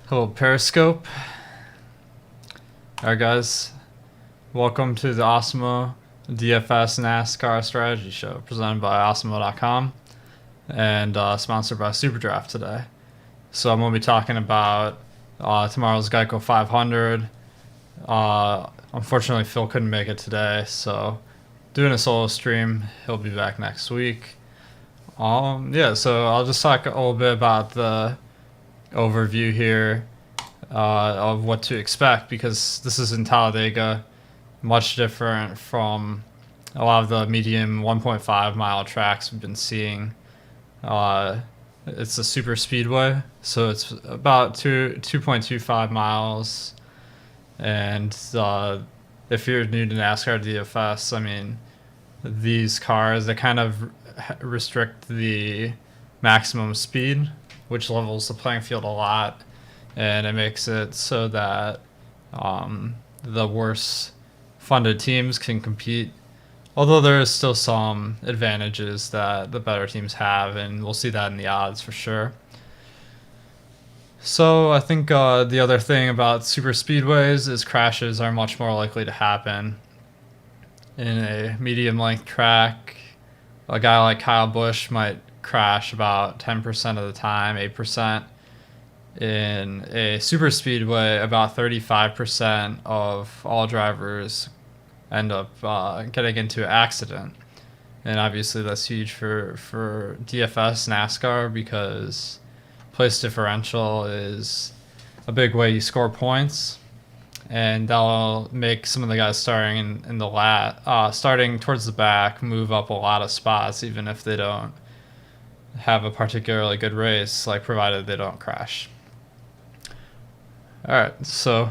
Hello, Periscope. Alright, guys. Welcome to the Awesemo DFS NASCAR Strategy Show presented by Awesemo.com and sponsored by SuperDraft today. So I'm going to be talking about tomorrow's Geico 500. Unfortunately, Phil couldn't make it today, so doing a solo stream. He'll be back next week. So I'll just talk a little bit about the overview here of what to expect, because this is in Talladega, much different from a lot of the medium 1.5 mile tracks we've been seeing. It's a super speedway, so it's about 2.25 miles, and if you're new to NASCAR DFS, I mean, these cars, they kind of restrict the maximum speed, which levels the playing field a lot, and it makes it so that the worse funded teams can compete, although there is still some advantages that the better teams have, and we'll see that in the odds for sure. So I think the other thing about super speedways is crashes are much more likely to happen. In a medium length track, a guy like Kyle Busch might crash about 10% of the time, 8%. In a super speedway, about 35% of all drivers end up getting into an accident. And obviously that's huge for DFS NASCAR, because place differential is a big way you score points, and that'll make some of the guys starting in the starting towards the back move up a lot of spots, even if they don't have a particularly good race, like provided they don't crash. All right, so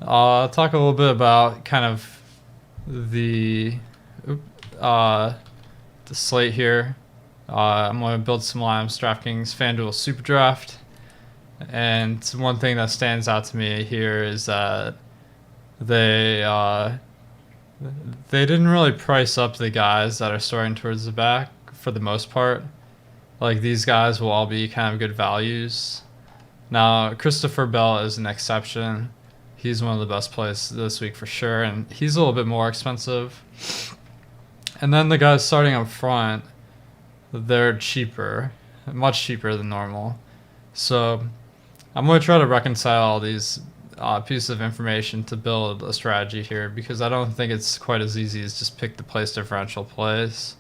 I'll talk a little bit about kind of the slate here. I'm going to build some lineups, DraftKings, FanDuel, SuperDraft. And one thing that stands out to me here is that they didn't really price up the guys that are starting towards the back for the most part. Like, these guys will all be kind of good values. Now, Christopher Bell is an exception. He's one of the best plays this week for sure, and he's a little bit more expensive. And then the guys starting up front, they're cheaper, much cheaper than normal. So I'm going to try to reconcile all these pieces of information to build a strategy here, because I don't think it's quite as easy as just pick the place differential plays.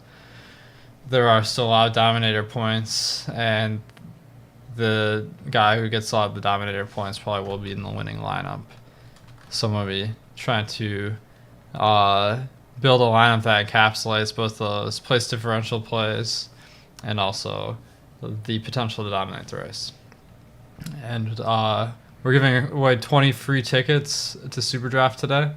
There are still a lot of dominator points, and the guy who gets a lot of the dominator points probably will be in the winning lineup. So I'm going to be trying to build a lineup that encapsulates both those place differential plays and also the potential to dominate the race. And we're giving away 20 free tickets to SuperDraft today,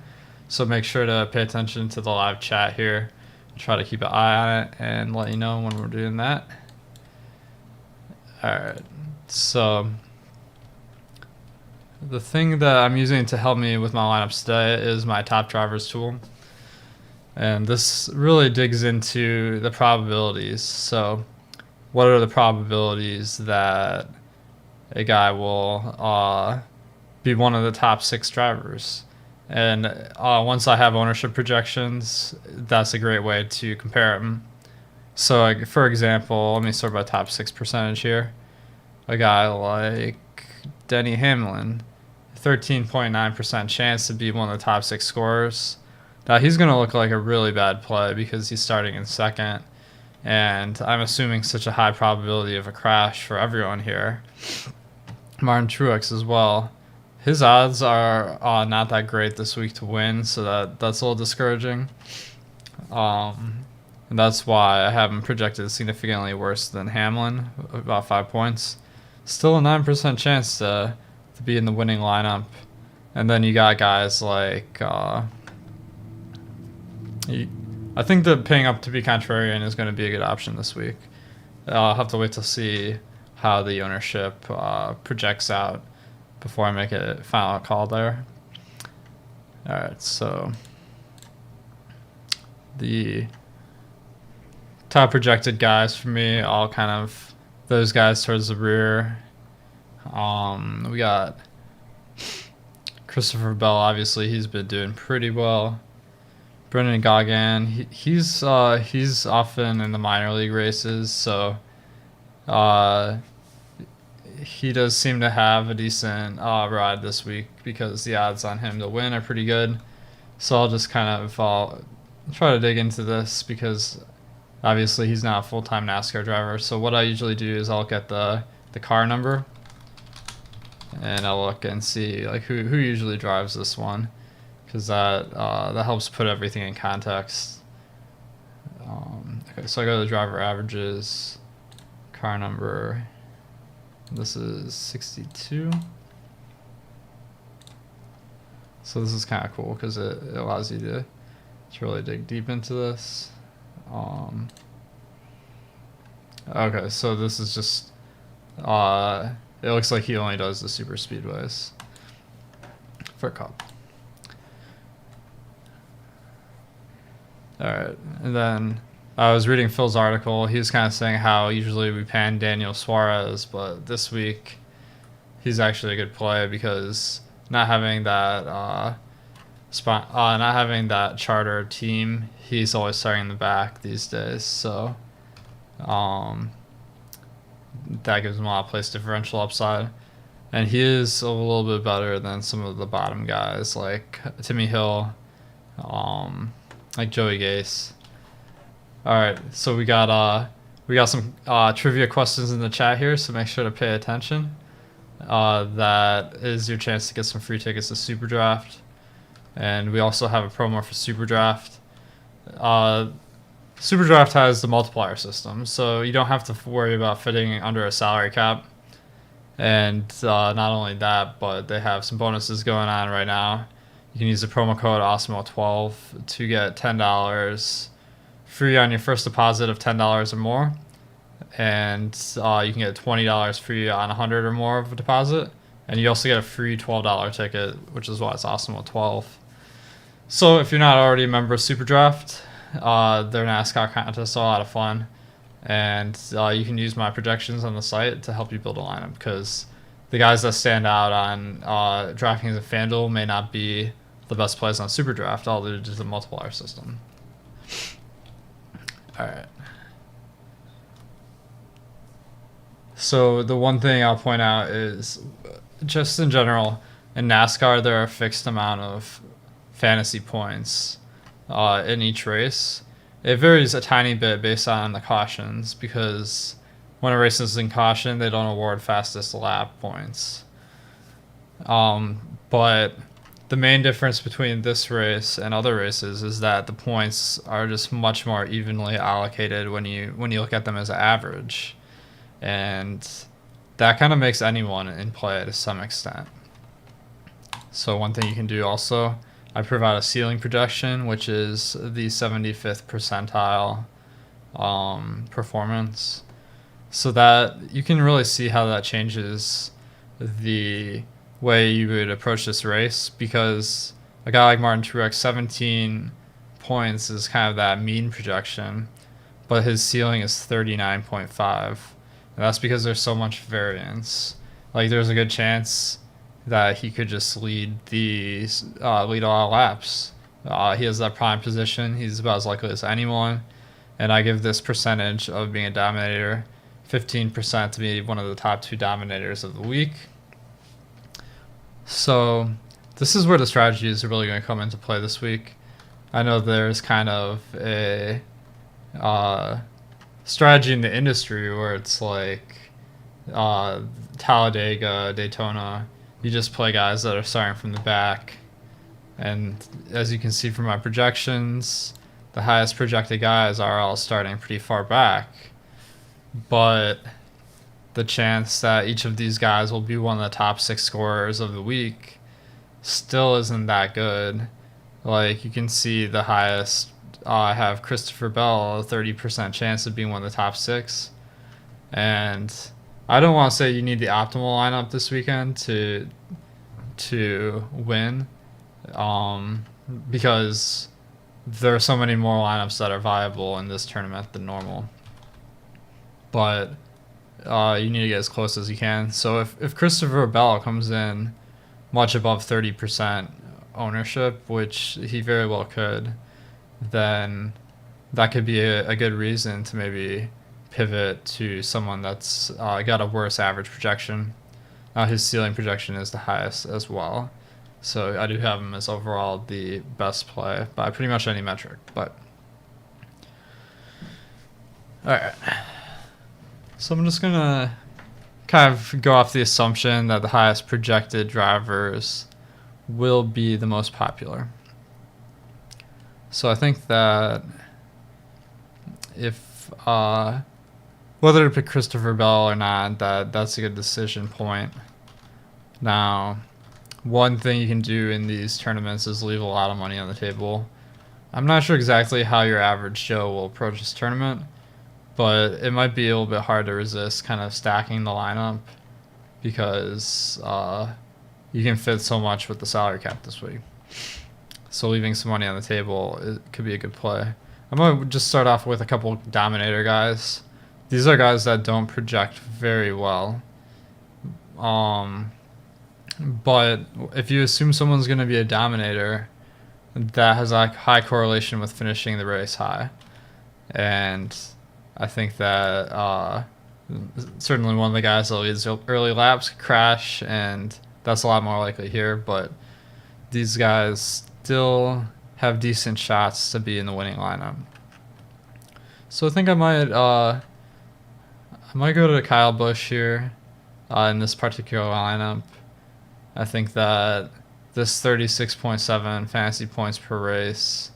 so make sure to pay attention to the live chat here. Try to keep an eye on it and let you know when we're doing that. Alright, so the thing that I'm using to help me with my lineups today is my top drivers tool. And this really digs into the probabilities. So what are the probabilities that a guy will be one of the top 6 drivers? And once I have ownership projections, that's a great way to compare them. So, for example, let me start by top 6 percentage here. A guy like Denny Hamlin, 13.9% chance to be one of the top 6 scorers. Now, he's going to look like a really bad play because he's starting in second, and I'm assuming such a high probability of a crash for everyone here. Martin Truex as well. His odds are not that great this week to win, so that's a little discouraging. And that's why I have him projected significantly worse than Hamlin, about 5 points. Still a 9% chance to be in the winning lineup. And then you got guys like... I think that paying up to be contrarian is going to be a good option this week. I'll have to wait to see how the ownership projects out before I make a final call there. Alright, so the top projected guys for me, all kind of those guys towards the rear. We got Christopher Bell. Obviously, he's been doing pretty well. Brendan Gaughan, he's often in the minor league races, so he does seem to have a decent ride this week because the odds on him to win are pretty good. So I'll just kind of try to dig into this because obviously he's not a full-time NASCAR driver. So what I usually do is I'll get the car number and I'll look and see like who usually drives this one, because that helps put everything in context. Okay, so I go to the driver averages, car number. This is 62. So this is kind of cool because it allows you to really dig deep into this. Okay, so this is just it looks like he only does the super speedways for Cup. All right, and then I was reading Phil's article. He was kind of saying how usually we pan Daniel Suarez, but this week he's actually a good play because not having that not having that charter team, he's always starting in the back these days. So that gives him a lot of place differential upside, and he is a little bit better than some of the bottom guys like Timmy Hill, like Joey Gase. All right, so we got some trivia questions in the chat here, so make sure to pay attention. That is your chance to get some free tickets to SuperDraft, and we also have a promo for SuperDraft. SuperDraft has the multiplier system, so you don't have to worry about fitting under a salary cap. And not only that, but they have some bonuses going on right now. You can use the promo code Awesemo12 to get $10 free on your first deposit of $10 or more, and you can get $20 free on $100 or more of a deposit, and you also get a free $12 ticket, which is why it's Awesemo12. So if you're not already a member of SuperDraft, their NASCAR contests are a lot of fun, and you can use my projections on the site to help you build a lineup, because the guys that stand out on DraftKings and FanDuel may not be the best plays on SuperDraft, all due to the multiplier system. All right. So the one thing I'll point out is, just in general, in NASCAR there are a fixed amount of fantasy points in each race. It varies a tiny bit based on the cautions, because when a race is in caution, they don't award fastest lap points. But the main difference between this race and other races is that the points are just much more evenly allocated when you look at them as an average, and that kind of makes anyone in play to some extent. So one thing you can do also, I provide a ceiling projection, which is the 75th percentile performance, so that you can really see how that changes the way you would approach this race, because a guy like Martin Truex, 17 points is kind of that mean projection, but his ceiling is 39.5, and that's because there's so much variance. Like, there's a good chance that he could just lead a lot of laps. He has that prime position. He's about as likely as anyone, and I give this percentage of being a dominator 15% to be one of the top 2 dominators of the week. So this is where the strategy is really going to come into play this week. I know there's kind of a strategy in the industry where it's like Talladega, Daytona, you just play guys that are starting from the back. And as you can see from my projections, the highest projected guys are all starting pretty far back. But the chance that each of these guys will be one of the top 6 scorers of the week still isn't that good. Like, you can see the highest, I have Christopher Bell, a 30% chance of being one of the top 6. And I don't want to say you need the optimal lineup this weekend to win, because there are so many more lineups that are viable in this tournament than normal. But you need to get as close as you can. So if Christopher Bell comes in much above 30% ownership, which he very well could, then that could be a good reason to maybe pivot to someone that's got a worse average projection. His ceiling projection is the highest as well. So I do have him as overall the best play by pretty much any metric. But all right. So I'm just going to kind of go off the assumption that the highest projected drivers will be the most popular. So I think that if whether to pick Christopher Bell or not, that's a good decision point. Now, one thing you can do in these tournaments is leave a lot of money on the table. I'm not sure exactly how your average Joe will approach this tournament, but it might be a little bit hard to resist kind of stacking the lineup because you can fit so much with the salary cap this week. So leaving some money on the table, it could be a good play. I'm going to just start off with a couple dominator guys. These are guys that don't project very well. But if you assume someone's going to be a dominator, that has a high correlation with finishing the race high. And I think that certainly one of the guys that leads early laps could crash, and that's a lot more likely here. But these guys still have decent shots to be in the winning lineup. So I think I might go to Kyle Busch here in this particular lineup. I think that this 36.7 fantasy points per race,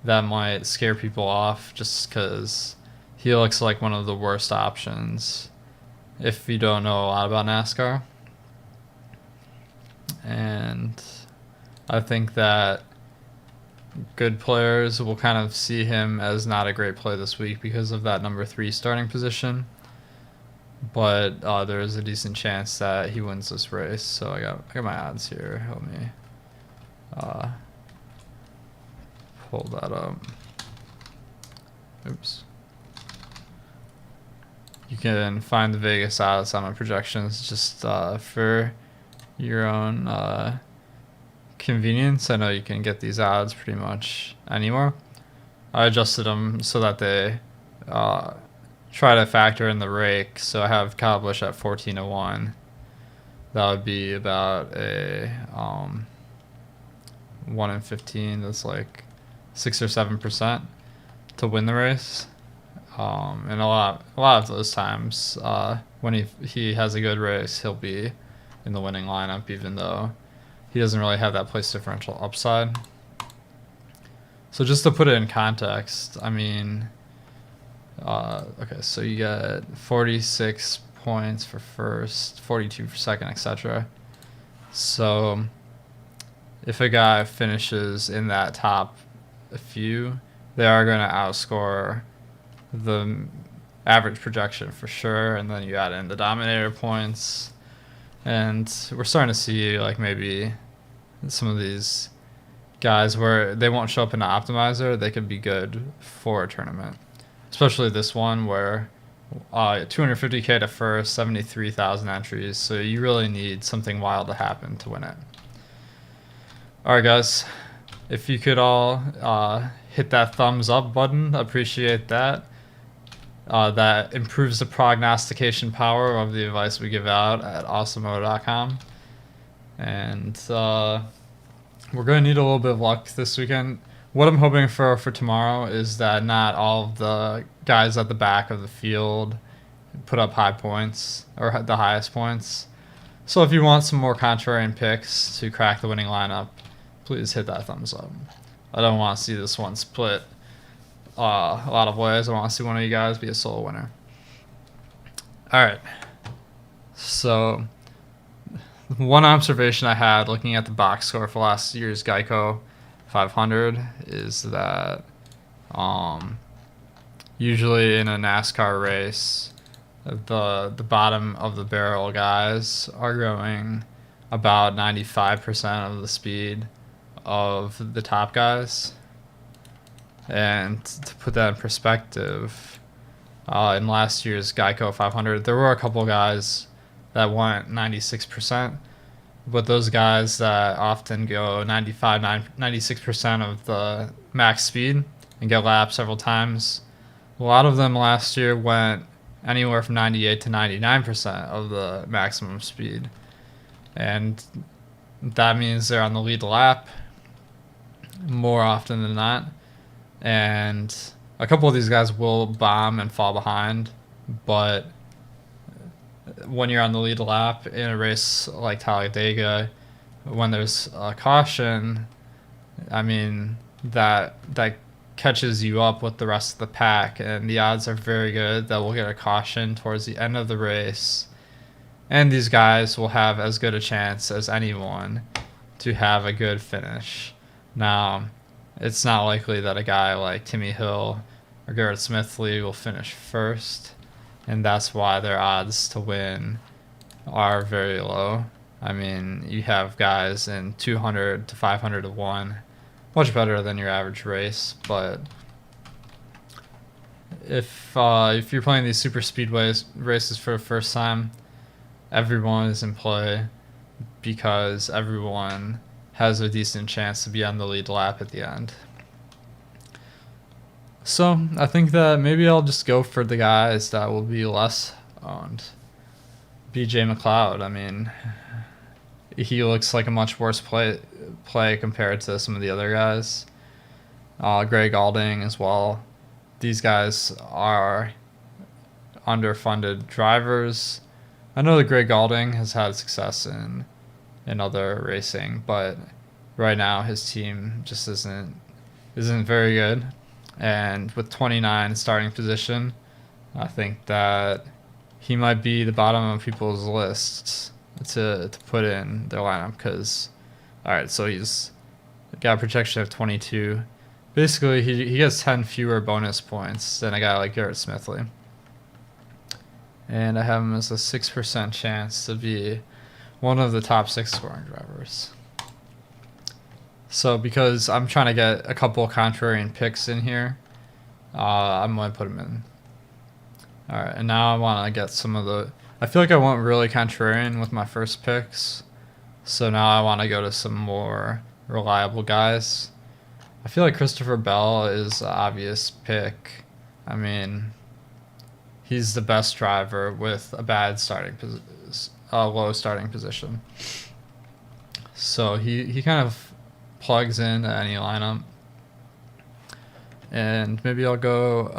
that might scare people off just because he looks like one of the worst options if you don't know a lot about NASCAR. And I think that good players will kind of see him as not a great play this week because of that number 3 starting position. But there is a decent chance that he wins this race. So I got my odds here. Let me pull that up. Oops. You can find the Vegas odds on my projections just for your own convenience. I know you can get these odds pretty much anywhere. I adjusted them so that they try to factor in the rake. So I have Kyle Busch at 14-1. That would be about a 1 in 15. That's like 6 or 7% to win the race. And a lot of those times when he has a good race, he'll be in the winning lineup, even though he doesn't really have that place differential upside. So just to put it in context, I mean, okay, so you get 46 points for first, 42 for second, etc. So if a guy finishes in that top few, they are going to outscore the average projection for sure. And then you add in the dominator points, and we're starting to see like maybe some of these guys where they won't show up in the optimizer, they could be good for a tournament. Especially this one where 250k to first, 73,000 entries. So you really need something wild to happen to win it. All right, guys. If you could all hit that thumbs up button, appreciate that. That improves the prognostication power of the advice we give out at Awesemo.com. And we're going to need a little bit of luck this weekend. What I'm hoping for tomorrow is that not all of the guys at the back of the field put up high points or the highest points. So if you want some more contrarian picks to crack the winning lineup, please hit that thumbs up. I don't want to see this one split a lot of ways. I want to see one of you guys be a solo winner. All right. So one observation I had looking at the box score for last year's Geico 500 is that usually in a NASCAR race, the bottom of the barrel guys are going about 95% of the speed of the top guys. And to put that in perspective, In last year's Geico 500, there were a couple guys that went 96%, but those guys that often go 96% of the max speed and get lapped several times, a lot of them last year went anywhere from 98 to 99% of the maximum speed. And that means they're on the lead lap more often than not. And a couple of these guys will bomb and fall behind, but when you're on the lead lap in a race like Talladega, when there's a caution, I mean, that catches you up with the rest of the pack, and the odds are very good that we'll get a caution towards the end of the race, and these guys will have as good a chance as anyone to have a good finish. Now, it's not likely that a guy like Timmy Hill or Garrett Smithley will finish first, and that's why their odds to win are very low. I mean, you have guys in 200 to 500 to 1, much better than your average race. But if you're playing these super speedways races for the first time, everyone is in play because everyone has a decent chance to be on the lead lap at the end. So I think that maybe I'll just go for the guys that will be less owned. BJ McLeod, I mean, he looks like a much worse play compared to some of the other guys. Greg Alding as well. These guys are underfunded drivers. I know that Greg Alding has had success in other racing, but right now his team just isn't very good. And with 29 starting position, I think that he might be the bottom of people's lists to put in their lineup because, all right, so he's got a projection of 22. Basically, he gets 10 fewer bonus points than a guy like Garrett Smithley. And I have him as a 6% chance to be one of the top 6 scoring drivers. So because I'm trying to get a couple contrarian picks in here, I'm going to put him in. All right, and now I want to get some of the... I feel like I went really contrarian with my first picks, so now I want to go to some more reliable guys. I feel like Christopher Bell is the obvious pick. I mean, he's the best driver with a bad low starting position. So he kind of plugs in any lineup. And maybe I'll go...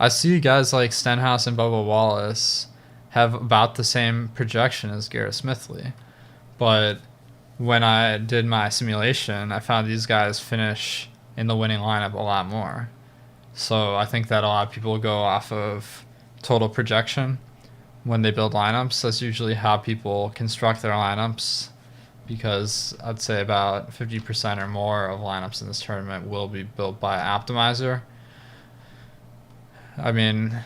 I see guys like Stenhouse and Bubba Wallace have about the same projection as Garrett Smithley. But when I did my simulation, I found these guys finish in the winning lineup a lot more. So I think that a lot of people go off of total projection when they build lineups. That's usually how people construct their lineups, because I'd say about 50% or more of lineups in this tournament will be built by Optimizer. I mean,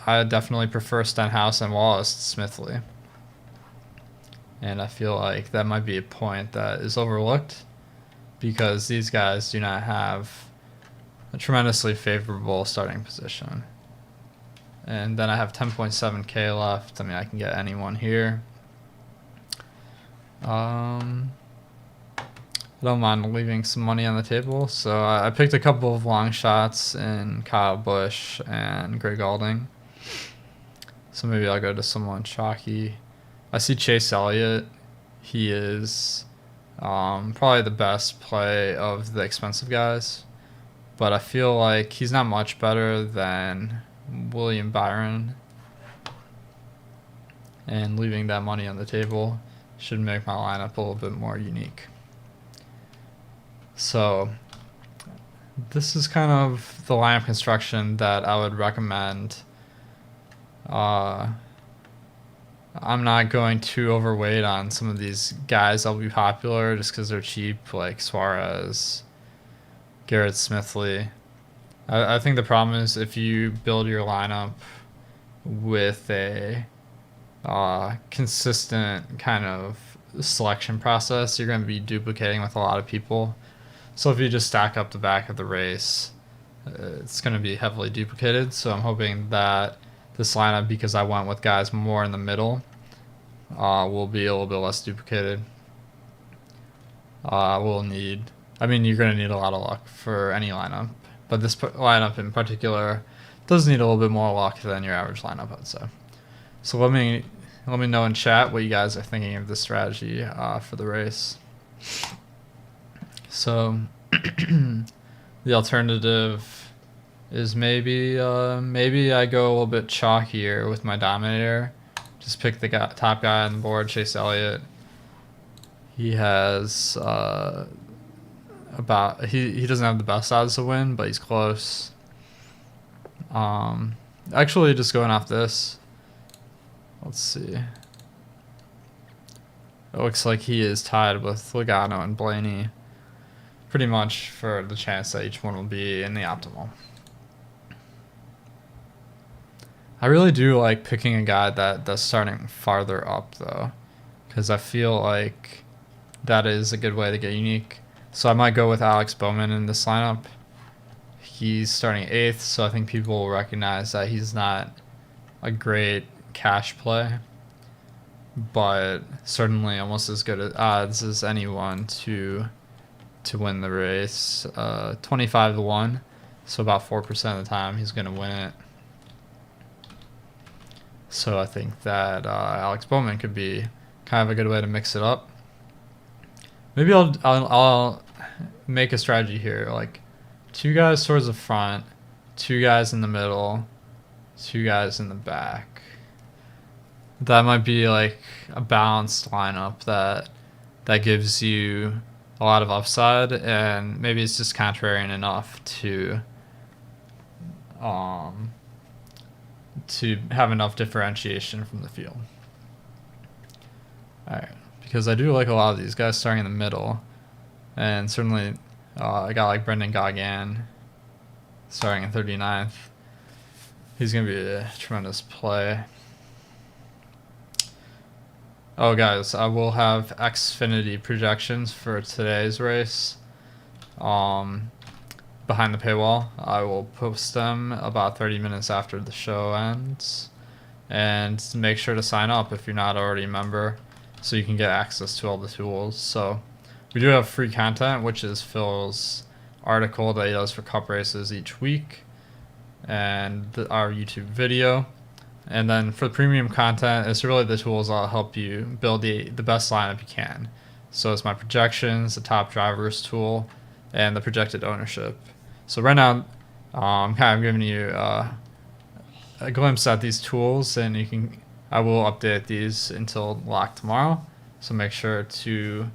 I definitely prefer Stenhouse and Wallace to Smithley. And I feel like that might be a point that is overlooked because these guys do not have a tremendously favorable starting position. And then I have 10.7k left. I mean, I can get anyone here. I don't mind leaving some money on the table. So I picked a couple of long shots in Kyle Busch and Greg Alding. So maybe I'll go to someone chalky. I see Chase Elliott. He is probably the best play of the expensive guys. But I feel like he's not much better than William Byron. And leaving that money on the table should make my lineup a little bit more unique. So this is kind of the lineup construction that I would recommend. I'm not going too overweight on some of these guys that'll be popular just because they're cheap, like Suarez, Garrett Smithley. I think the problem is if you build your lineup with a consistent kind of selection process, you're going to be duplicating with a lot of people. So if you just stack up the back of the race it's going to be heavily duplicated. So I'm hoping that this lineup, because I went with guys more in the middle, will be a little bit less duplicated. You're going to need a lot of luck for any lineup, but this lineup in particular does need a little bit more luck than your average lineup, I'd say. So let me know in chat what you guys are thinking of this strategy for the race. So the alternative is maybe I go a little bit chalkier with my dominator. Just pick the top guy on the board, Chase Elliott. He has he doesn't have the best odds to win, but he's close. Actually, just going off this, let's see. It looks like he is tied with Logano and Blaney, pretty much for the chance that each one will be in the optimal. I really do like picking a guy that's starting farther up though, because I feel like that is a good way to get unique. So I might go with Alex Bowman in this lineup. He's starting 8th, so I think people will recognize that he's not a great cash play, but certainly almost as good at odds as anyone to win the race. 25-1, so about 4% of the time he's going to win it. So I think that Alex Bowman could be kind of a good way to mix it up. Maybe I'll make a strategy here, like 2 guys towards the front, 2 guys in the middle, 2 guys in the back. That might be like a balanced lineup that gives you a lot of upside, and maybe it's just contrarian enough to have enough differentiation from the field. Alright, because I do like a lot of these guys starting in the middle, and certainly I got like Brendan Gaughan starting in 39th. He's going to be a tremendous play. Oh, guys, I will have Xfinity projections for today's race behind the paywall. I will post them about 30 minutes after the show ends. And make sure to sign up if you're not already a member so you can get access to all the tools. So we do have free content, which is Phil's article that he does for cup races each week, and our YouTube video. And then for the premium content, it's really the tools that'll help you build the best lineup you can. So it's my projections, the top drivers tool, and the projected ownership. So right now, I'm kind of giving you a glimpse at these tools, and I will update these until lock tomorrow. So make sure to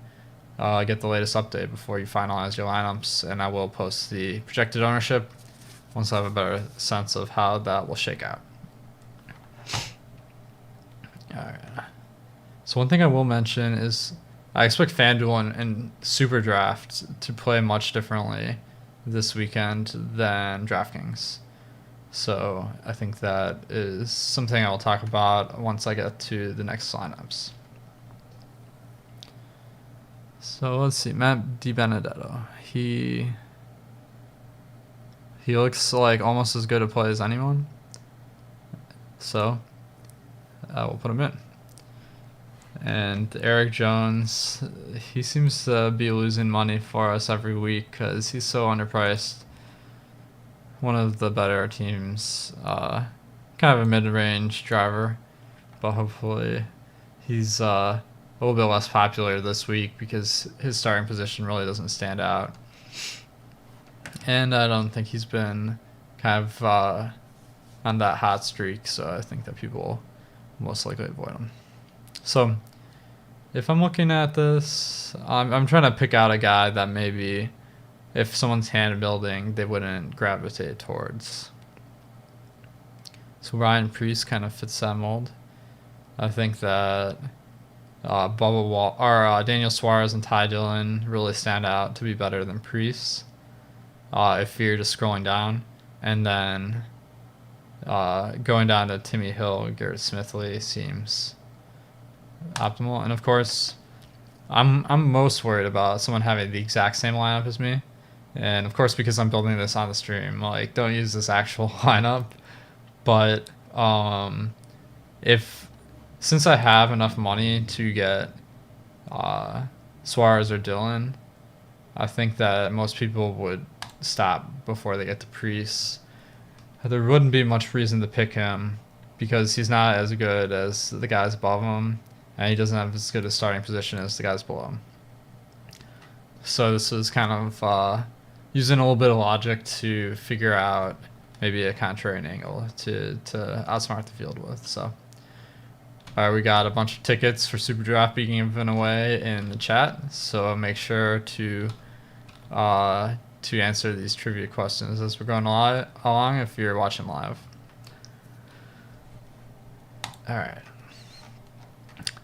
get the latest update before you finalize your lineups, and I will post the projected ownership once I have a better sense of how that will shake out. Alright. So one thing I will mention is I expect FanDuel and SuperDraft to play much differently this weekend than DraftKings. So I think that is something I will talk about once I get to the next lineups. So let's see, Matt DiBenedetto. He looks like almost as good a play as anyone. So I will put him in. And Eric Jones, he seems to be losing money for us every week because he's so underpriced. One of the better teams, kind of a mid-range driver, but hopefully he's a little bit less popular this week because his starting position really doesn't stand out. And I don't think he's been kind of on that hot streak, so I think that people will most likely avoid him. So if I'm looking at this, I'm trying to pick out a guy that maybe if someone's hand building, they wouldn't gravitate towards. So Ryan Preece kind of fits that mold. I think that Daniel Suarez and Ty Dillon really stand out to be better than Preece. If you're just scrolling down, and then going down to Timmy Hill, Garrett Smithley seems optimal. And of course, I'm most worried about someone having the exact same lineup as me, And of course, because I'm building this on the stream, like, don't use this actual lineup. But if since I have enough money to get Suarez or Dillon, I think that most people would stop before they get to Priest. There wouldn't be much reason to pick him because he's not as good as the guys above him, and he doesn't have as good a starting position as the guys below him. So this is kind of using a little bit of logic to figure out maybe a contrarian angle to outsmart the field with. So, all right, we got a bunch of tickets for SuperDraft being given away in the chat. So make sure to answer these trivia questions as we're going along if you're watching live. All right.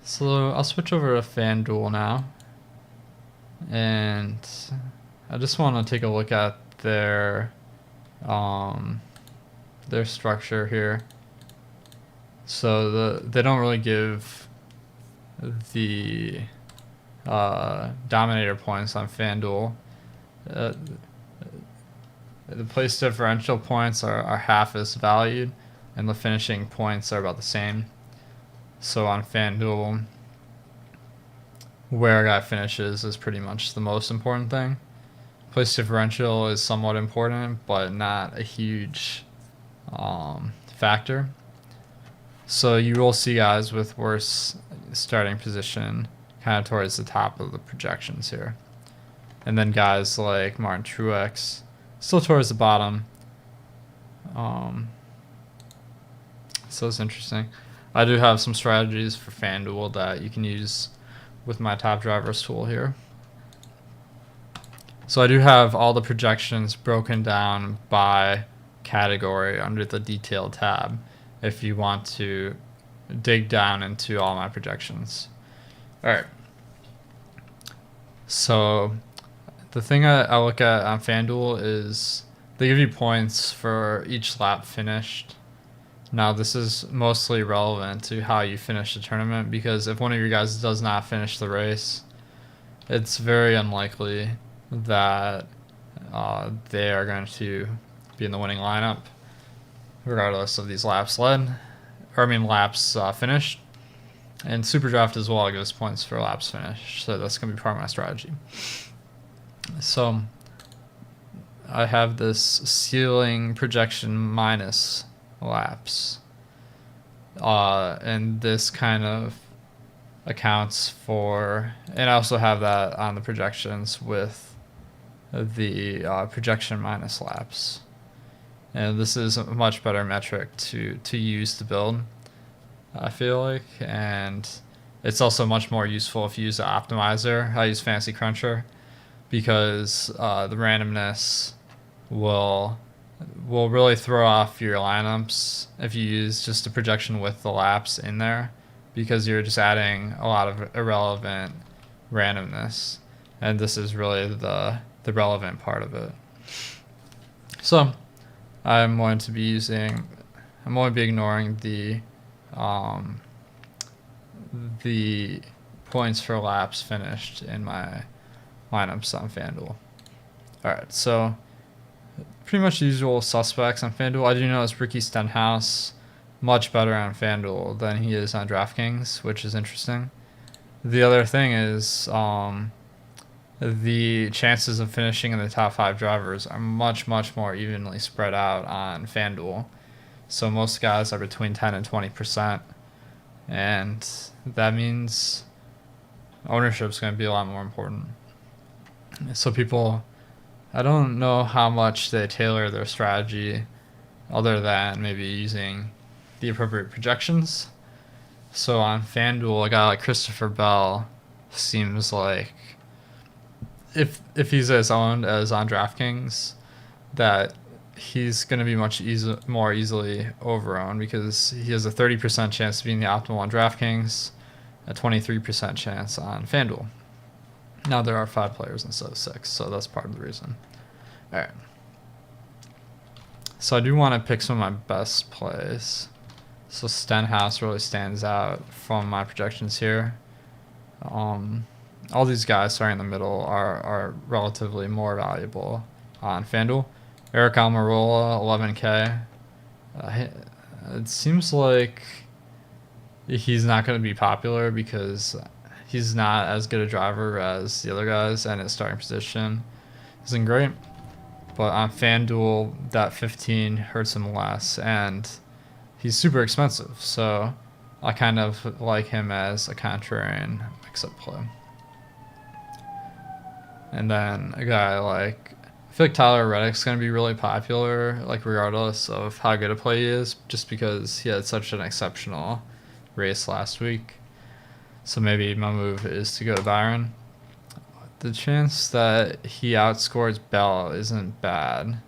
So I'll switch over to FanDuel now. And I just want to take a look at their structure here. So they don't really give the dominator points on FanDuel. The place differential points are half as valued, and the finishing points are about the same. So on FanDuel, where a guy finishes is pretty much the most important thing. Place differential is somewhat important, but not a huge factor. So you will see guys with worse starting position kind of towards the top of the projections here. And then guys like Martin Truex still towards the bottom. So it's interesting. I do have some strategies for FanDuel that you can use with my top drivers tool here. So I do have all the projections broken down by category under the detailed tab if you want to dig down into all my projections. All right. So the thing I look at on FanDuel is they give you points for each lap finished. Now, this is mostly relevant to how you finish the tournament, because if one of your guys does not finish the race, it's very unlikely that they are going to be in the winning lineup, regardless of these laps laps finished. And SuperDraft as well gives points for laps finished, so that's going to be part of my strategy. So I have this ceiling projection minus laps, and this kind of accounts for, and I also have that on the projections with the projection minus laps, and this is a much better metric to use to build, I feel like, and it's also much more useful if you use the optimizer. I use Fantasy Cruncher because the randomness will really throw off your lineups if you use just a projection with the laps in there, because you're just adding a lot of irrelevant randomness, and this is really the relevant part of it. So I'm going to be ignoring the points for laps finished in my lineups on FanDuel. Alright, so pretty much the usual suspects on FanDuel. I do notice Ricky Stenhouse much better on FanDuel than he is on DraftKings, which is interesting. The other thing is the chances of finishing in the top 5 drivers are much more evenly spread out on FanDuel. So most guys are between 10 and 20%, and that means ownership is going to be a lot more important. So people, I don't know how much they tailor their strategy other than maybe using the appropriate projections. So on FanDuel, a guy like Christopher Bell seems like, if he's as owned as on DraftKings, that he's going to be much more easily over-owned, because he has a 30% chance of being the optimal on DraftKings, a 23% chance on FanDuel. Now there are 5 players instead of 6, so that's part of the reason. All right. So I do want to pick some of my best plays. So Stenhouse really stands out from my projections here. All these guys starting in the middle are relatively more valuable on FanDuel. Eric Almirola, 11K. It seems like he's not going to be popular because he's not as good a driver as the other guys, and his starting position isn't great. But on FanDuel, that 15 hurts him less, and he's super expensive. So I kind of like him as a contrarian mix-up play. And then a guy like, I feel like Tyler Reddick's going to be really popular, like regardless of how good a play he is, just because he had such an exceptional race last week. So maybe my move is to go to Byron. The chance that he outscores Bell isn't bad.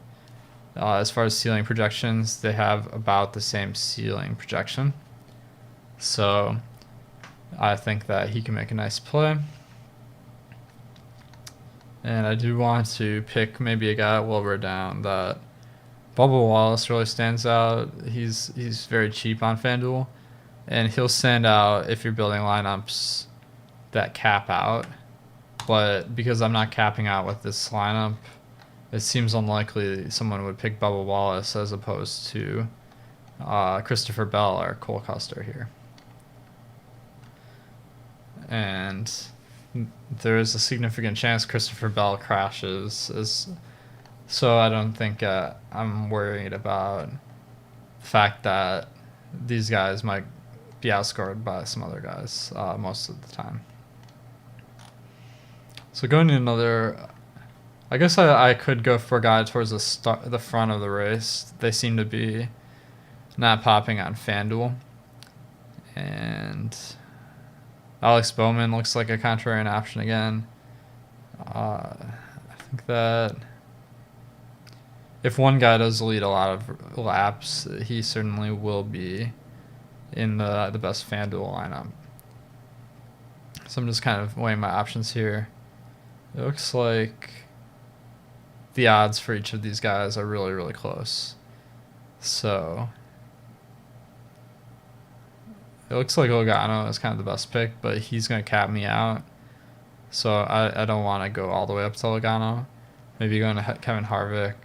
As far as ceiling projections, they have about the same ceiling projection. So I think that he can make a nice play. And I do want to pick maybe a guy well we're down that Bubba Wallace really stands out. He's very cheap on FanDuel, and he'll stand out if you're building lineups that cap out. But because I'm not capping out with this lineup, it seems unlikely someone would pick Bubba Wallace as opposed to Christopher Bell or Cole Custer here. And there is a significant chance Christopher Bell crashes, so I don't think I'm worried about the fact that these guys might be outscored by some other guys most of the time. So going to another, I guess I could go for a guy towards the front of the race. They seem to be not popping on FanDuel. And Alex Bowman looks like a contrarian option again. I think that if one guy does lead a lot of laps, he certainly will be in the best FanDuel lineup. So I'm just kind of weighing my options here. It looks like the odds for each of these guys are really, really close. So it looks like Logano is kind of the best pick, but he's going to cap me out. So I don't want to go all the way up to Logano. Maybe going to Kevin Harvick.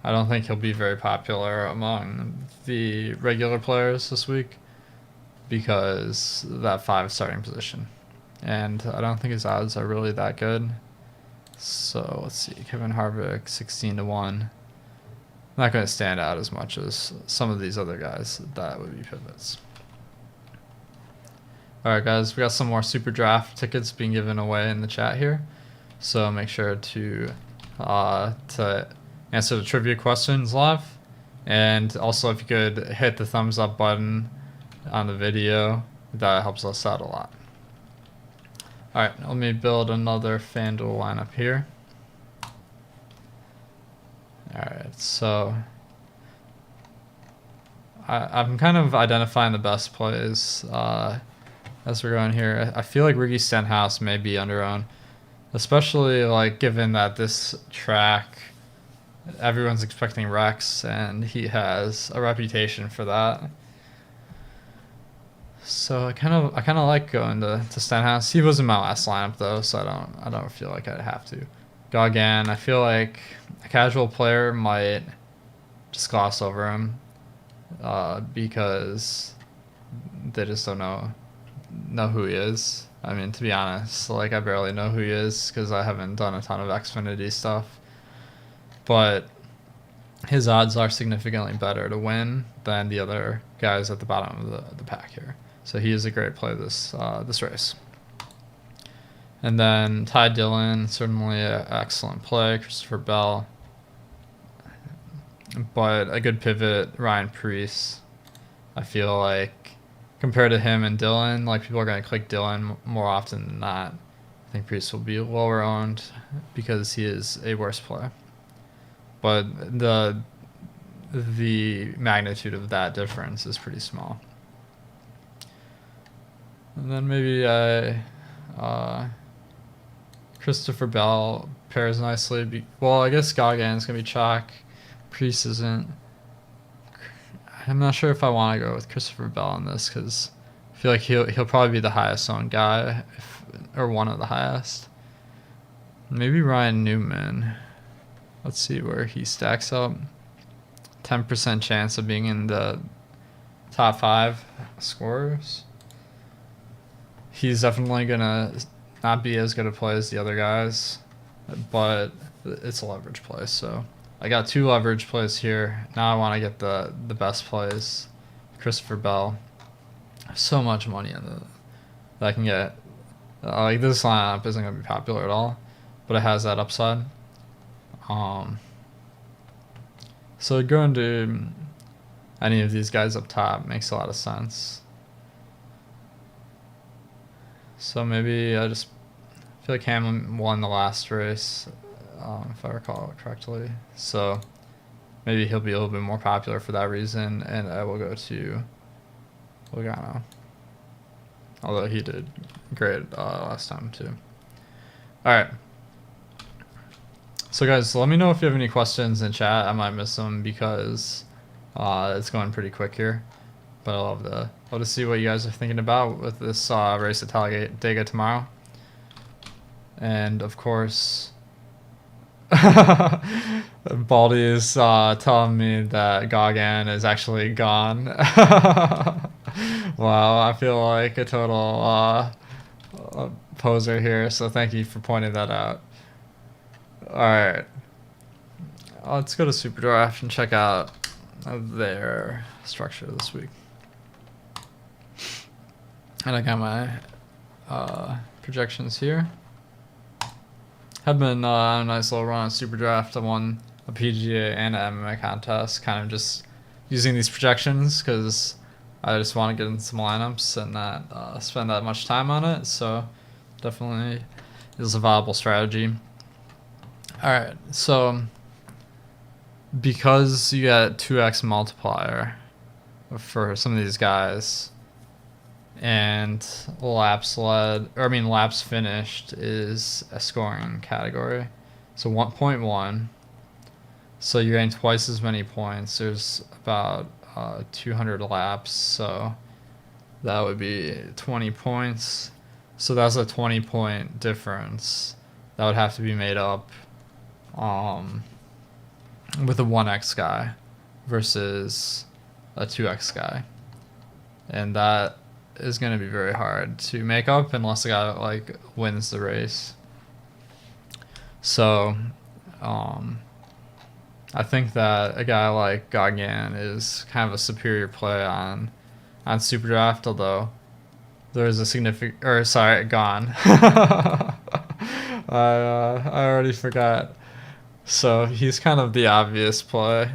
I don't think he'll be very popular among the regular players this week because that 5 starting position. And I don't think his odds are really that good. So let's see, Kevin Harvick, 16-1. Not going to stand out as much as some of these other guys that would be pivots. Alright guys, we got some more SuperDraft tickets being given away in the chat here. So make sure to answer the trivia questions live. And also if you could hit the thumbs up button on the video, that helps us out a lot. Alright, let me build another FanDuel lineup here. Alright, so I'm kind of identifying the best plays as we're going here. I feel like Ricky Stenhouse may be underowned, especially like given that this track, everyone's expecting wrecks, and he has a reputation for that. So I kind of like going to Stenhouse. He was in my last lineup though, so I don't feel like I'd have to. Gauguin, I feel like a casual player might just gloss over him because they just don't know who he is. I mean, to be honest, like I barely know who he is because I haven't done a ton of Xfinity stuff. But his odds are significantly better to win than the other guys at the bottom of the pack here. So he is a great play this race. And then Ty Dillon, certainly an excellent play. Christopher Bell. But a good pivot, Ryan Preece. I feel like compared to him and Dillon, like people are going to click Dillon more often than not. I think Preece will be lower owned because he is a worse play. But the magnitude of that difference is pretty small. And then maybe Christopher Bell pairs nicely. Well, I guess Gauguin's going to be chalk. Preece isn't. I'm not sure if I want to go with Christopher Bell on this because I feel like he'll probably be the highest owned guy, or one of the highest. Maybe Ryan Newman. Let's see where he stacks up. 10% chance of being in the top 5 scorers. He's definitely gonna not be as good a play as the other guys, but it's a leverage play. So I got 2 leverage plays here. Now I want to get the best plays. Christopher Bell. So much money in that I can get. Like this lineup isn't gonna be popular at all, but it has that upside. So going to any of these guys up top makes a lot of sense. So maybe I just feel like Hamlin won the last race, if I recall it correctly. So maybe he'll be a little bit more popular for that reason, and I will go to Logano. Although he did great last time too. All right. So guys, let me know if you have any questions in chat. I might miss them because it's going pretty quick here. But I love to see what you guys are thinking about with this race at Talladega tomorrow. And of course, Baldy is telling me that Gauguin is actually gone. Wow, I feel like a total poser here, so thank you for pointing that out. Alright, let's go to SuperDraft and check out their structure this week. And I got my projections here. Have been on a nice little run on SuperDraft. I won a PGA and an MMA contest, kind of just using these projections because I just want to get in some lineups and not spend that much time on it. So definitely is a viable strategy. All right, so because you got 2x multiplier for some of these guys, and laps finished is a scoring category, so 1.1. So you're getting twice as many points. There's about 200 laps, so that would be 20 points. So that's a 20-point difference that would have to be made up with a 1x guy versus a 2x guy, and that is going to be very hard to make up unless the guy like wins the race. So I think that a guy like Gauguin is kind of a superior play on SuperDraft, although there is a significant gone. I already forgot. So he's kind of the obvious play.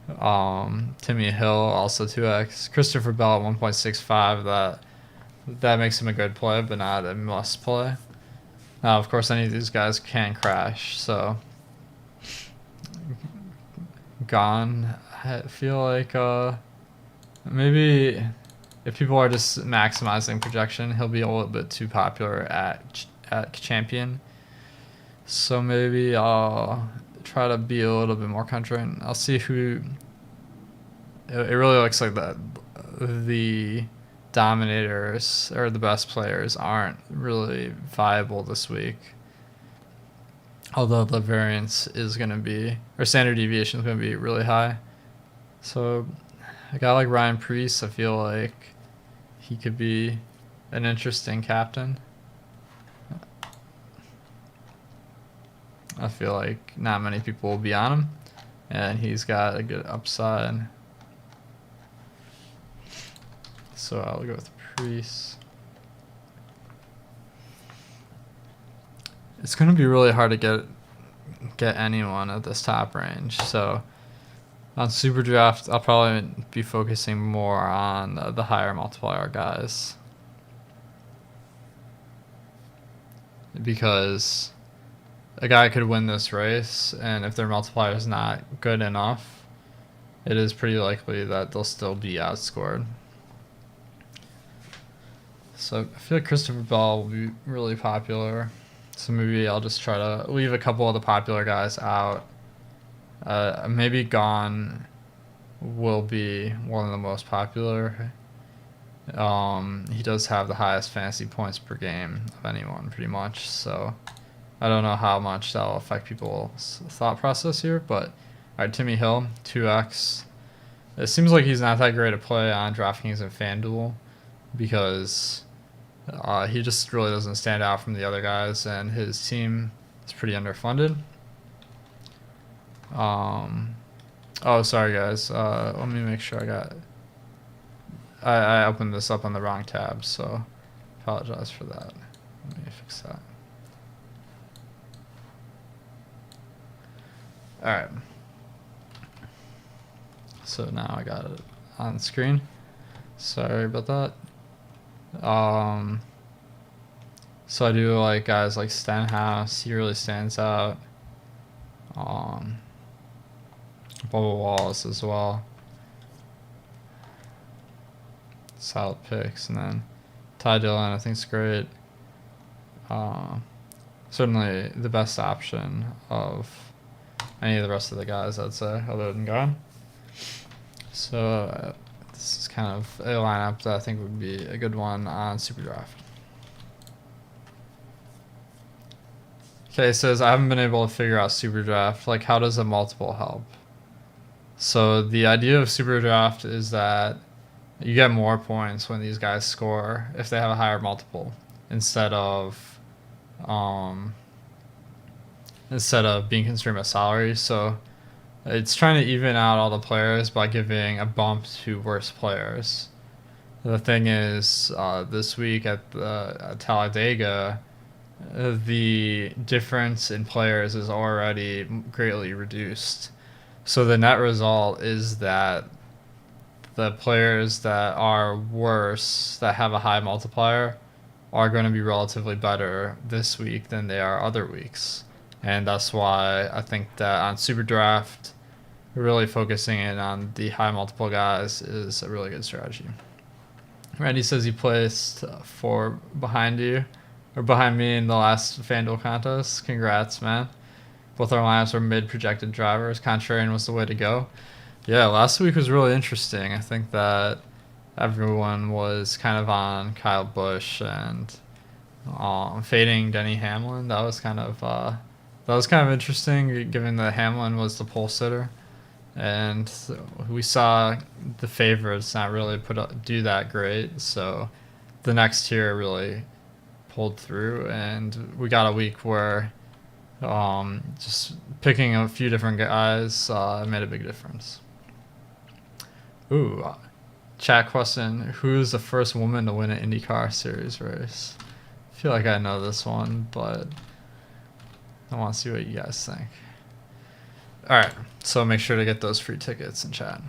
Timmy Hill also 2x. Christopher Bell at 1.65. That makes him a good play, but not a must play. Now, of course, any of these guys can crash. So gone. I feel like maybe if people are just maximizing projection, he'll be a little bit too popular at champion. So maybe I'll try to be a little bit more contrarian. I'll see who. It really looks like that the dominators or the best players aren't really viable this week. Although the variance is going to be, or standard deviation is going to be really high. So a guy like Ryan Preece, I feel like he could be an interesting captain. I feel like not many people will be on him, and he's got a good upside. So I'll go with Preece. It's going to be really hard to get anyone at this top range. So on SuperDraft, I'll probably be focusing more on the higher multiplier guys, because a guy could win this race, and if their multiplier is not good enough, it is pretty likely that they'll still be outscored. So I feel like Christopher Bell will be really popular. So maybe I'll just try to leave a couple of the popular guys out. Maybe Gone will be one of the most popular. He does have the highest fantasy points per game of anyone, pretty much. So I don't know how much that will affect people's thought process here, but all right, Timmy Hill, 2x. It seems like he's not that great to play on DraftKings and FanDuel because he just really doesn't stand out from the other guys, and his team is pretty underfunded. Oh, sorry guys. Let me make sure I opened this up on the wrong tab, so apologize for that. Let me fix that. All right. So now I got it on screen. Sorry about that. So I do like guys like Stenhouse. He really stands out. Bubba Wallace as well. Solid picks, and then Ty Dillon I think is great. Certainly the best option of any of the rest of the guys, I'd say, other than Gone. So this is kind of a lineup that I think would be a good one on SuperDraft. Okay, it says I haven't been able to figure out SuperDraft. Like, how does a multiple help? So the idea of SuperDraft is that you get more points when these guys score if they have a higher multiple instead of being constrained by salary. So it's trying to even out all the players by giving a bump to worse players. The thing is, this week at Talladega, the difference in players is already greatly reduced. So the net result is that the players that are worse, that have a high multiplier, are going to be relatively better this week than they are other weeks. And that's why I think that on SuperDraft, really focusing in on the high multiple guys is a really good strategy. Randy says he placed 4 behind you, or behind me in the last FanDuel contest. Congrats, man. Both our lineups were mid-projected drivers. Contrarian was the way to go. Yeah, last week was really interesting. I think that everyone was kind of on Kyle Busch and fading Denny Hamlin. That was kind of interesting, given that Hamlin was the pole sitter, and we saw the favorites not really do that great. So the next tier really pulled through, and we got a week where just picking a few different guys made a big difference. Ooh, chat question: who's the first woman to win an IndyCar Series race? I feel like I know this one, but I want to see what you guys think. All right, so make sure to get those free tickets in chat.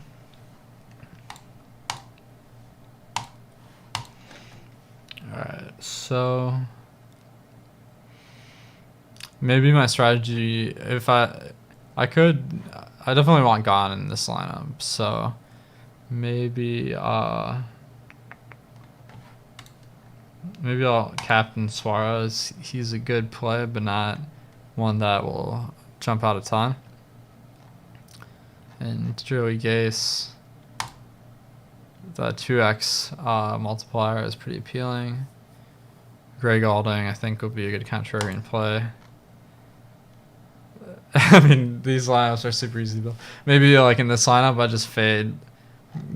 All right, so maybe my strategy, if I definitely want Gone in this lineup, so maybe I'll captain Suarez. He's a good play, but not one that will jump out a ton. And Joey Gase, the 2x multiplier is pretty appealing. Greg Alding, I think, will be a good contrarian play. I mean, these lineups are super easy to build. Maybe like in this lineup, I just fade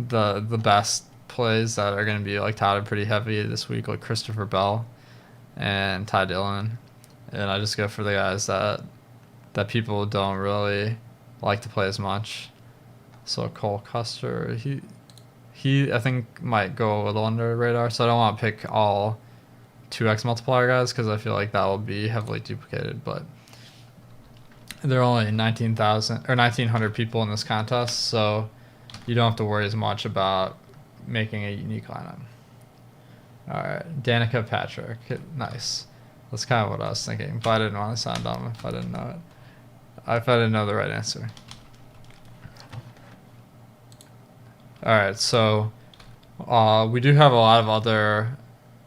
the best plays that are going to be like touted pretty heavy this week, like Christopher Bell and Ty Dillon, and I just go for the guys that people don't really like to play as much. So Cole Custer, he I think might go a little under the radar, so I don't want to pick all 2x multiplier guys because I feel like that will be heavily duplicated, but there are only 1,900 people in this contest, so you don't have to worry as much about making a unique lineup. All right, Danica Patrick, nice. That's kind of what I was thinking, but I didn't want to sound dumb if I didn't know it. If I didn't know the right answer. All right, so we do have a lot of other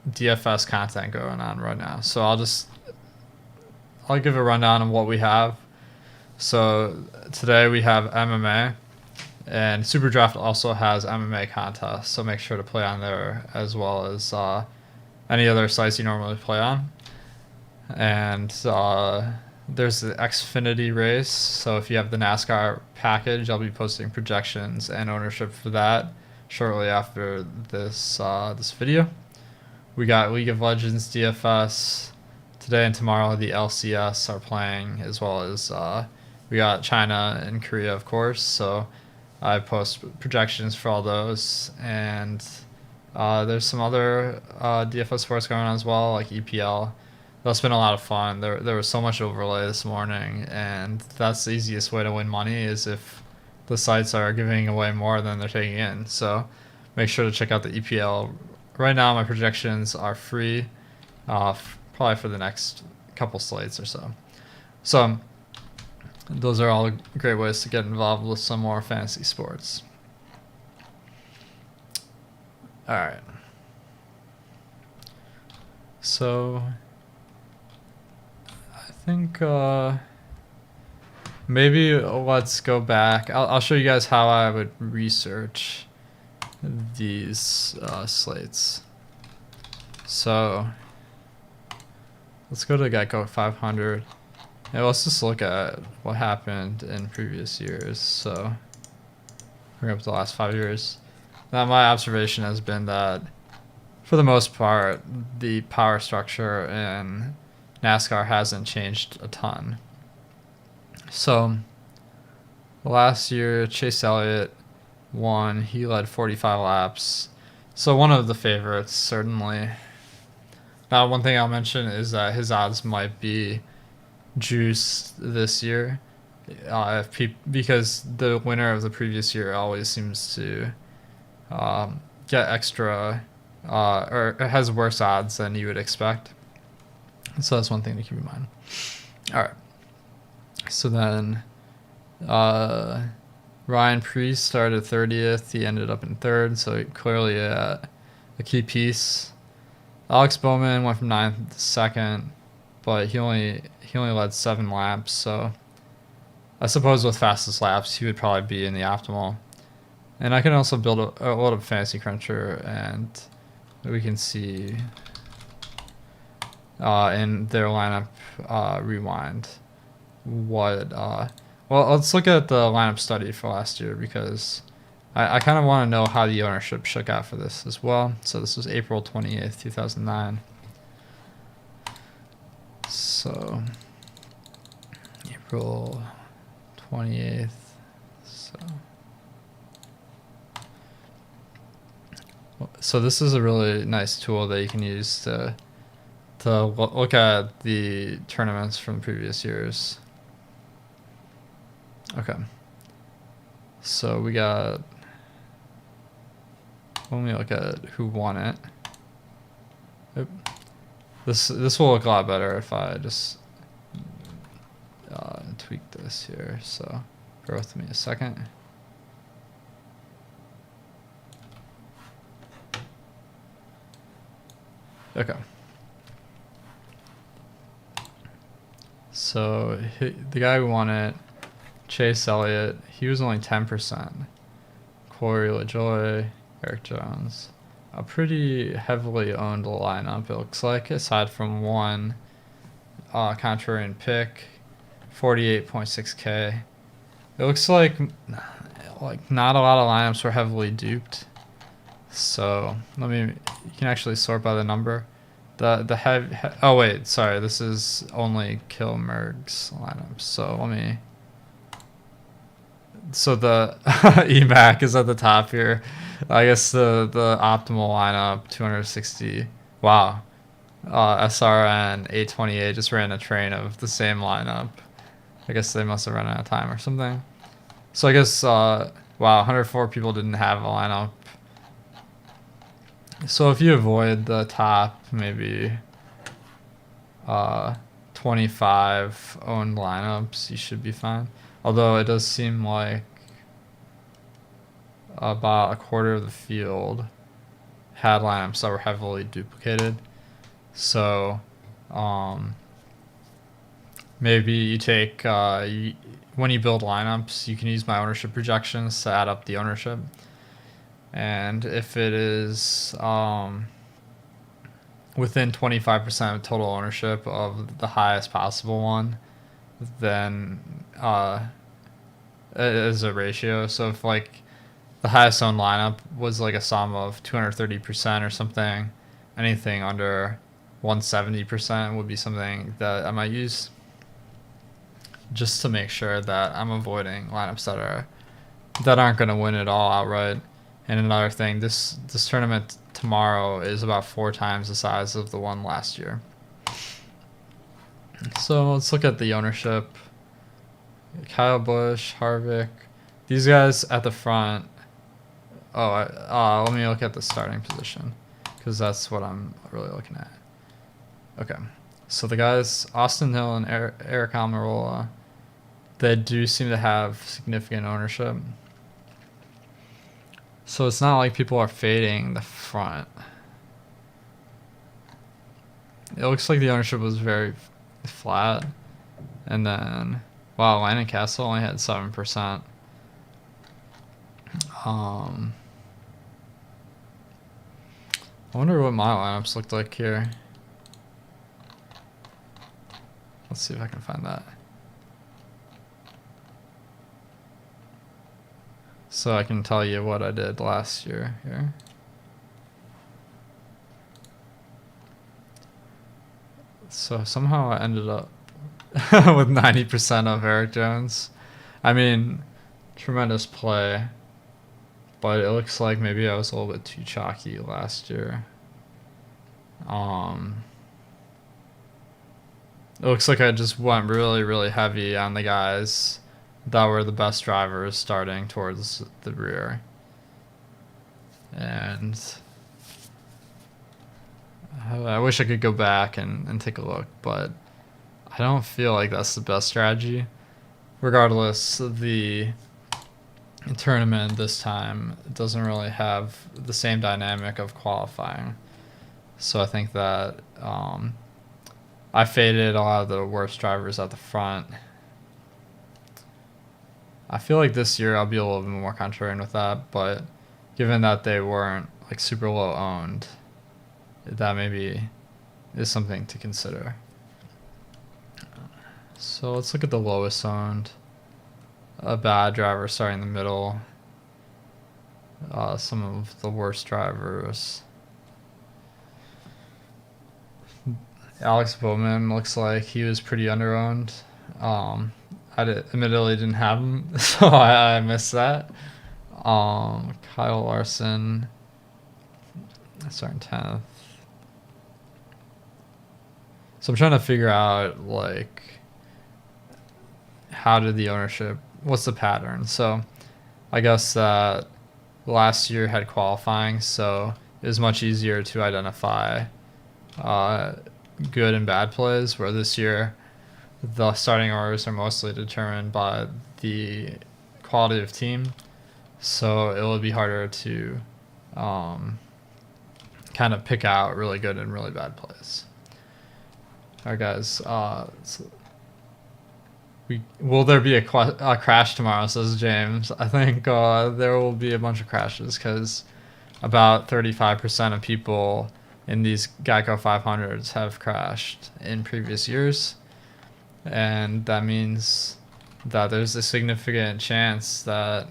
DFS content going on right now, so I'll give a rundown of what we have. So today we have MMA, and SuperDraft also has MMA contests, so make sure to play on there as well as any other sites you normally play on. and there's the Xfinity race. So if you have the NASCAR package, I'll be posting projections and ownership for that shortly after this this video. We got League of Legends DFS today and tomorrow. The LCS are playing, as well as we got China and Korea, of course. So I post projections for all those, and there's some other DFS sports going on as well, like EPL. That's been a lot of fun. There was so much overlay this morning, and that's the easiest way to win money is if the sites are giving away more than they're taking in. So make sure to check out the EPL. Right now, my projections are free, probably for the next couple slates or so. So those are all great ways to get involved with some more fantasy sports. All right. So I think maybe let's go back. I'll show you guys how I would research these slates. So let's go to Geico 500. And let's just look at what happened in previous years. So bring up the last 5 years. Now my observation has been that for the most part, the power structure in NASCAR hasn't changed a ton. So last year, Chase Elliott won. He led 45 laps. So one of the favorites, certainly. Now, one thing I'll mention is that his odds might be juiced this year, because the winner of the previous year always seems to get extra, or has worse odds than you would expect. So that's one thing to keep in mind. All right. So then Ryan Preece started 30th. He ended up in third, so clearly a key piece. Alex Bowman went from 9th to 2nd, but he only led 7 laps. So I suppose with fastest laps, he would probably be in the optimal. And I can also build a little Fantasy Cruncher, and we can see in their lineup rewind what well, let's look at the lineup study for last year, because I kind of want to know how the ownership shook out for this as well. So this was April 28th, 2009. So April 28th. So this is a really nice tool that you can use to look at the tournaments from previous years. Okay. So we got, let me look at who won it. Oop. This will look a lot better if I just tweak this here. So bear with me a second. Okay. So the guy who won it, Chase Elliott, he was only 10%. Corey LaJoie, Eric Jones. A pretty heavily owned lineup, it looks like, aside from one contrarian pick, 48.6K. It looks like not a lot of lineups were heavily duped. So you can actually sort by the number. Oh wait, sorry, this is only Kilmerg's lineup. So the EMAC is at the top here. I guess the optimal lineup 260. Wow. SRN 828 just ran a train of the same lineup. I guess they must have run out of time or something. So I guess wow, 104 people didn't have a lineup. So if you avoid the top maybe 25 owned lineups, you should be fine. Although it does seem like about a quarter of the field had lineups that were heavily duplicated. So maybe you take, when you build lineups, you can use my ownership projections to add up the ownership. And if it is, within 25% of total ownership of the highest possible one, then is a ratio. So if like the highest owned lineup was like a sum of 230% or something, anything under 170% would be something that I might use, just to make sure that I'm avoiding lineups that aren't going to win it all outright. And another thing, this tournament tomorrow is about 4 times the size of the one last year. So let's look at the ownership. Kyle Busch, Harvick, these guys at the front. Let me look at the starting position, because that's what I'm really looking at. Okay, so the guys, Austin Hill and Eric Almirola, they do seem to have significant ownership. So it's not like people are fading the front. It looks like the ownership was very flat. And then, wow, Landon Castle only had 7%. I wonder what my lineups looked like here. Let's see if I can find that. So I can tell you what I did last year here. So somehow I ended up with 90% of Eric Jones. I mean, tremendous play. But it looks like maybe I was a little bit too chalky last year. It looks like I just went really, really heavy on the guys that were the best drivers starting towards the rear. And I wish I could go back and take a look, but I don't feel like that's the best strategy. Regardless, the tournament this time doesn't really have the same dynamic of qualifying. So I think that I faded a lot of the worst drivers at the front. I feel like this year I'll be a little bit more contrarian with that, but given that they weren't like super low owned, that maybe is something to consider. So let's look at the lowest owned. A bad driver starting in the middle. Some of the worst drivers. Alex Bowman looks like he was pretty underowned. Admittedly didn't have him, so I missed that. Kyle Larson starting 10th. So I'm trying to figure out like how did the ownership, what's the pattern? So I guess that last year had qualifying, so it was much easier to identify good and bad plays, where this year the starting orders are mostly determined by the quality of team, so it will be harder to kind of pick out really good and really bad plays. All right, guys. Will there be a crash tomorrow, says James. I think there will be a bunch of crashes, because about 35% of people in these Geico 500s have crashed in previous years. And that means that there's a significant chance that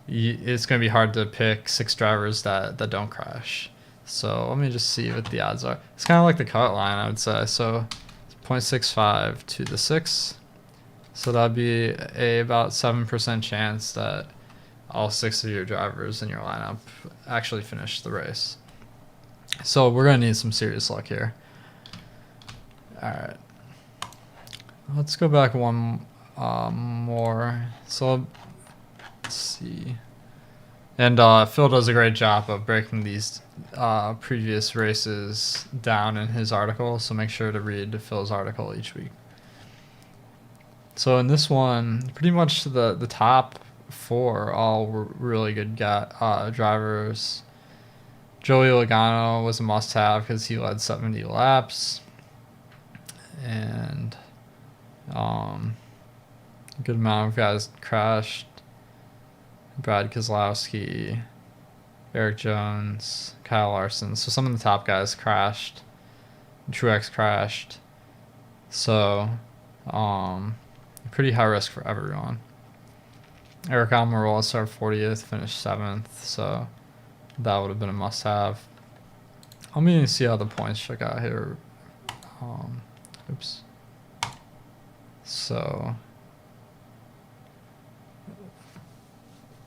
it's going to be hard to pick 6 drivers that don't crash. So let me just see what the odds are. It's kind of like the cut line, I would say. So 0.65 to the 6. So that'd be about 7% chance that all 6 of your drivers in your lineup actually finish the race. So we're going to need some serious luck here. All right. Let's go back one more. So let's see. And Phil does a great job of breaking these previous races down in his article. So make sure to read Phil's article each week. So in this one, pretty much the top 4 all were really good drivers. Joey Logano was a must-have because he led 70 laps. And a good amount of guys crashed. Brad Keselowski, Eric Jones, Kyle Larson. So some of the top guys crashed. Truex crashed. So, pretty high risk for everyone. Eric Almirola started 40th, finished 7th. So that would have been a must-have. Let me see how the points check out here. Oops. So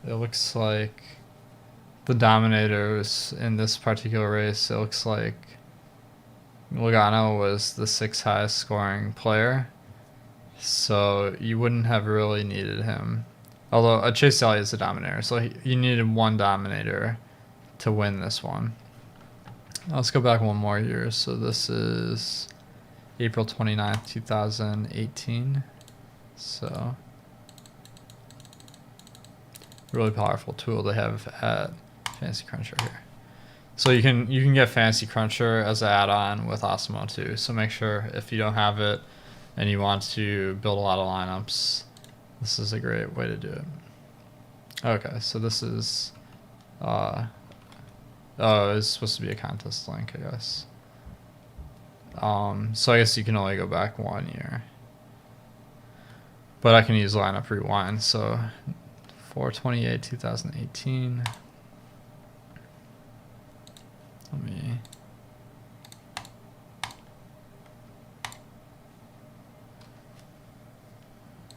it looks like the dominators in this particular race, it looks like Logano was the 6th highest scoring player. So you wouldn't have really needed him. Although Chase Elliott is a dominator, so you needed one dominator to win this one. Let's go back one more year. So this is April 29th, 2018. So really powerful tool they have at Fantasy Cruncher here. So you can get Fantasy Cruncher as an add-on with Awesemo too. So make sure if you don't have it and you want to build a lot of lineups, this is a great way to do it. Okay, so this is oh, it's supposed to be a contest link, I guess. So I guess you can only go back 1 year. But I can use lineup rewind. So 4/28, 2018. Let me.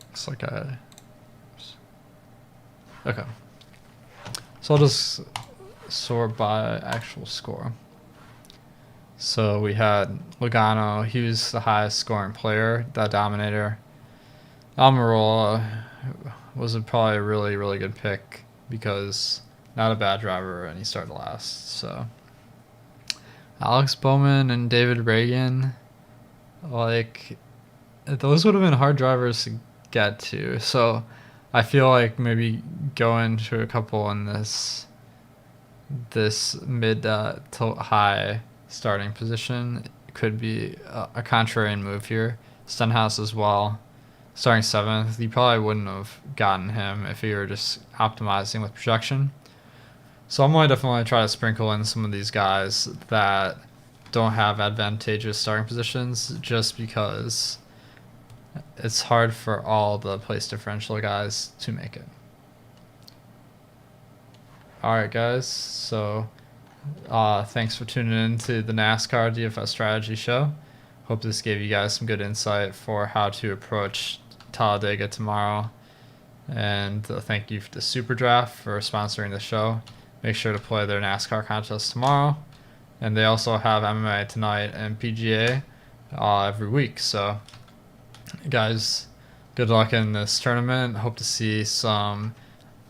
Looks like I. Oops. Okay. So I'll just sort by actual score. So we had Logano, he was the highest scoring player, that dominator. Almirola was probably a really, really good pick because not a bad driver and he started last. So Alex Bowman and David Reagan, like those would have been hard drivers to get to. So I feel like maybe going to a couple in this mid to high starting position could be a contrarian move here. Stenhouse as well, starting 7th. You probably wouldn't have gotten him if you were just optimizing with projection. So I'm going to definitely try to sprinkle in some of these guys that don't have advantageous starting positions just because it's hard for all the place differential guys to make it. Alright guys, so thanks for tuning in to the NASCAR DFS Strategy Show. Hope this gave you guys some good insight for how to approach Talladega tomorrow. And thank you to SuperDraft for sponsoring the show. Make sure to play their NASCAR contest tomorrow. And they also have MMA tonight and PGA every week. So guys, good luck in this tournament. Hope to see some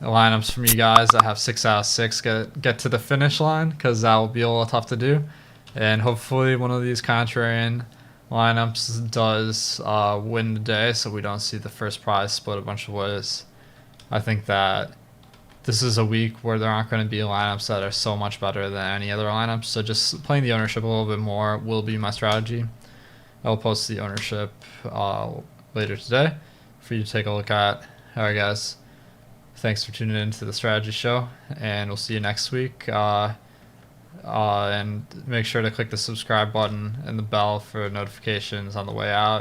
lineups from you guys that have 6 out of 6 get to the finish line, because that will be a little tough to do. And hopefully one of these contrarian lineups does win the day, so we don't see the first prize split a bunch of ways. I think that this is a week where there aren't going to be lineups that are so much better than any other lineups, so just playing the ownership a little bit more will be my strategy. I'll post the ownership later today for you to take a look at. Alright guys, thanks for tuning in to the strategy show, and we'll see you next week. And make sure to click the subscribe button and the bell for notifications on the way out.